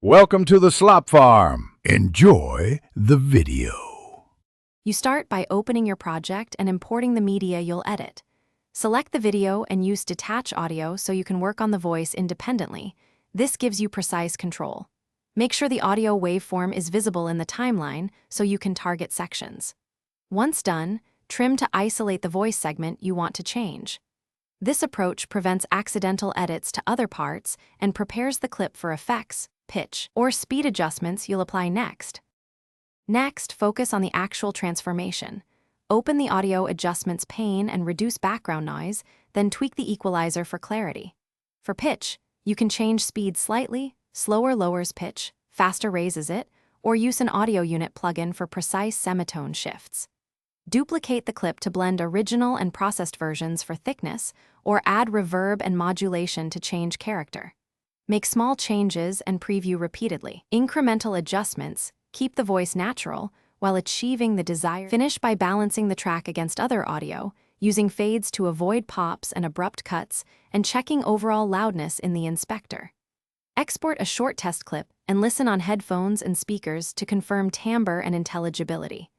Welcome to the Slop Farm. Enjoy the video. You start by opening your project and importing the media you'll edit. Select the video and use detach audio so you can work on the voice independently. This gives you precise control. Make sure the audio waveform is visible in the timeline so you can target sections. Once done, trim to isolate the voice segment you want to change. This approach prevents accidental edits to other parts and prepares the clip for effects, pitch, or speed adjustments you'll apply next. Next, focus on the actual transformation. Open the audio adjustments pane and reduce background noise, then tweak the equalizer for clarity. For pitch, you can change speed slightly, slower lowers pitch, faster raises it, or use an audio unit plugin for precise semitone shifts. Duplicate the clip to blend original and processed versions for thickness, or add reverb and modulation to change character. Make small changes and preview repeatedly. Incremental adjustments keep the voice natural while achieving the desired. Finish by balancing the track against other audio, using fades to avoid pops and abrupt cuts, and checking overall loudness in the inspector. Export a short test clip and listen on headphones and speakers to confirm timbre and intelligibility.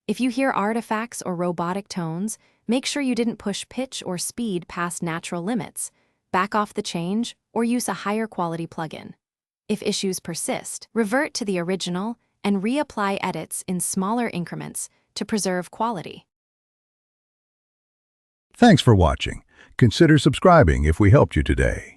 If you hear artifacts or robotic tones, make sure you didn't push pitch or speed past natural limits. Back off the change or use a higher quality plugin. If issues persist, revert to the original and reapply edits in smaller increments to preserve quality. Thanks for watching. Consider subscribing if we helped you today.